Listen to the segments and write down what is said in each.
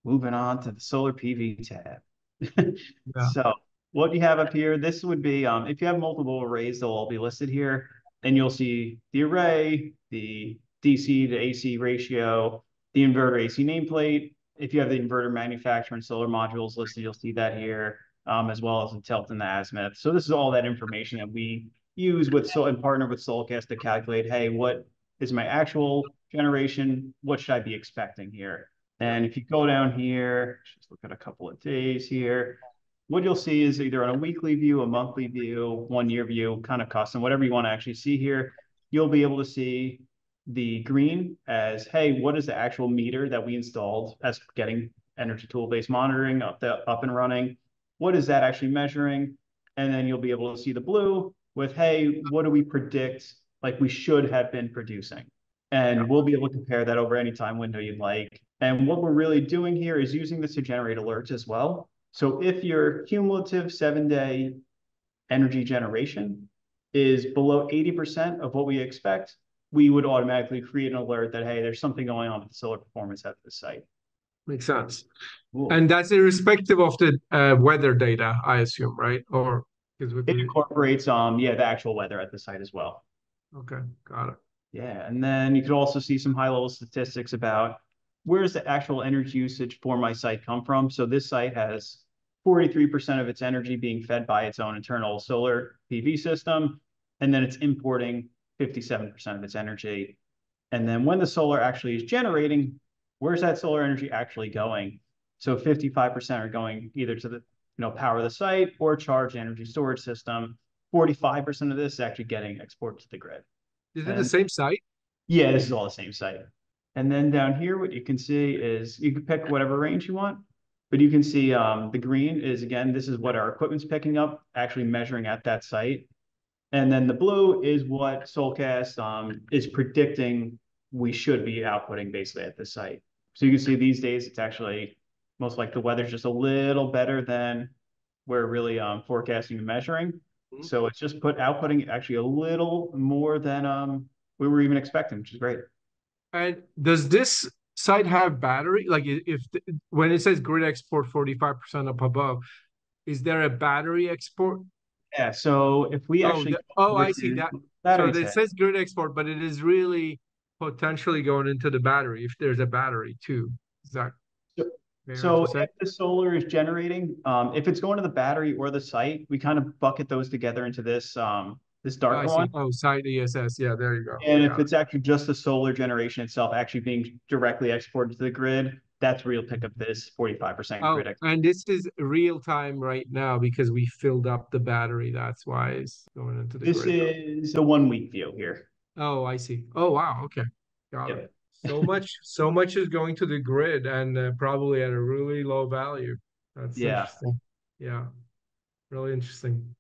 moving on to the solar PV tab. Yeah. So what you have up here, this would be if you have multiple arrays, they'll all be listed here. And you'll see the array, the DC to AC ratio, the inverter AC nameplate. If you have the inverter manufacturer and solar modules listed, you'll see that here, as well as the tilt and the azimuth. So this is all that information that we use with and partner with Solcast to calculate, hey, what is my actual generation? What should I be expecting here? And if you go down here, just look at a couple of days here, what you'll see is either on a weekly view, a monthly view, 1 year view, kind of custom, whatever you want to actually see here, you'll be able to see the green as, hey, what is the actual meter that we installed as getting Energy Tool based monitoring up and running? What is that actually measuring? And then you'll be able to see the blue with, hey, what do we predict like we should have been producing? Yeah. And we'll be able to compare that over any time window you'd like. And what we're really doing here is using this to generate alerts as well. So if your cumulative 7-day energy generation is below 80% of what we expect, we would automatically create an alert that, hey, there's something going on with the solar performance at the site. Makes sense. Cool. And that's irrespective of the weather data, I assume, right? Or because with It the incorporates, yeah, the actual weather at the site as well. okay, got it. Yeah, and then you could also see some high-level statistics about where's the actual energy usage for my site come from. So this site has 43% of its energy being fed by its own internal solar PV system, and then it's importing 57% of its energy. And then when the solar actually is generating, where's that solar energy actually going? So 55% are going either to the power the site or charge the energy storage system. 45% of this is actually getting exported to the grid. Is it the And same site? yeah, this is all the same site. And then down here, what you can see is you can pick whatever range you want, but you can see the green is, again, this is what our equipment's picking up, actually measuring at that site. And then the blue is what Solcast is predicting we should be outputting basically at the site. So you can see these days, it's actually most like the weather's just a little better than we're really forecasting and measuring. Mhm. So it's just outputting actually a little more than we were even expecting, which is great. And does this site have battery? Like if when it says grid export 45% up above, is there a battery export? Yeah. So if we Oh, actually go over I see to that. So battery it tech, says grid export, but it is really potentially going into the battery if there's a battery too. Is that so, fair so to if say? the solar is generating, if it's going to the battery or the site, we kind of bucket those together into this I darker see. one. Oh, site ESS. Yeah, there you go. And if Got it. it's actually just the solar generation itself actually being directly exported to the grid, that's where you'll pick up this 45% Oh, grid. and this is real time right now because we filled up the battery. That's why it's going into the This grid. is the 1 week view here. Oh, I see. Oh, wow. Okay. Got it. Yep. So much is going to the grid and probably at a really low value. That's Yeah. interesting. Yeah, really interesting.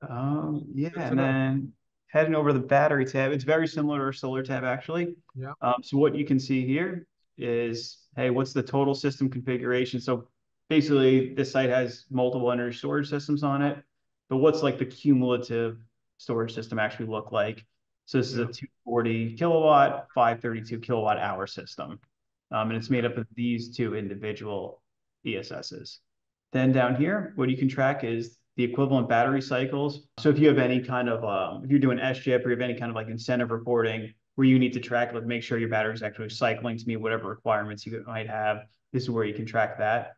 Yeah, Good to and know. then heading over the battery tab, it's very similar to our solar tab actually. Yeah. So what you can see here is, hey, what's the total system configuration? So basically, this site has multiple energy storage systems on it, but what's like the cumulative storage system actually look like? So this is a Yeah. 240 kilowatt, 532 kilowatt hour system, and it's made up of these two individual ESSs. Then down here, what you can track is the equivalent battery cycles. So if you have any kind of, if you're doing SGIP or you have any kind of like incentive reporting where you need to track, like make sure your battery is actually cycling to meet whatever requirements you might have, this is where you can track that.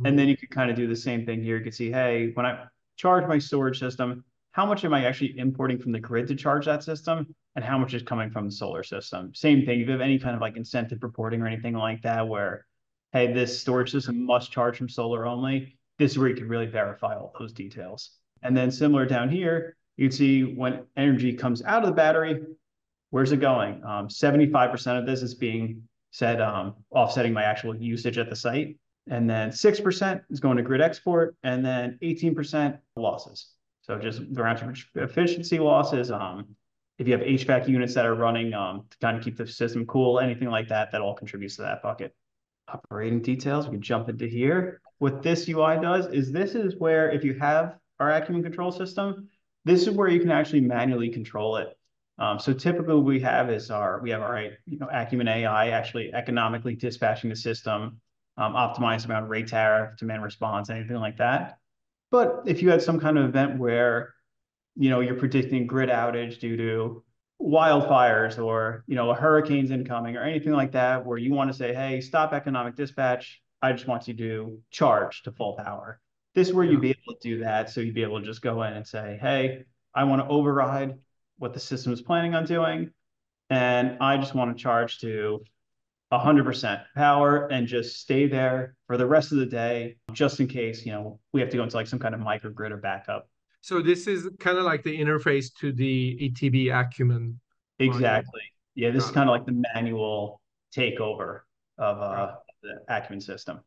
And then Mhm. you could kind of do the same thing here. You can see, hey, when I charge my storage system, how much am I actually importing from the grid to charge that system? And how much is coming from the solar system? Same thing. If you have any kind of like incentive reporting or anything like that, where, hey, this storage system must charge from solar only, this is where you can really verify all those details. And then similar down here, you can see when energy comes out of the battery, where's it going? 75% of this is being said offsetting my actual usage at the site. And then 6% is going to grid export, and then 18% losses. So just the round trip efficiency losses. If you have HVAC units that are running to kind of keep the system cool, anything like that, that all contributes to that bucket. Operating details, we can jump into here. What this UI does is this is where if you have our Acumen control system, this is where you can actually manually control it. So typically what we have our Acumen AI actually economically dispatching the system optimized around rate tariff, demand response, anything like that. But if you had some kind of event where, you're predicting grid outage due to wildfires or, a hurricane's incoming or anything like that, where you want to say, hey, stop economic dispatch. I just want you to charge to full power. This is where Yeah. you'd be able to do that. So you'd be able to just go in and say, hey, I want to override what the system is planning on doing. And I just want to charge to 100% power and just stay there for the rest of the day, just in case, we have to go into like some kind of microgrid or backup. So this is kind of like the interface to the ETB Acumen module. Exactly. Yeah, this is Got it. kind of like the manual takeover of Got it. the Acumen system.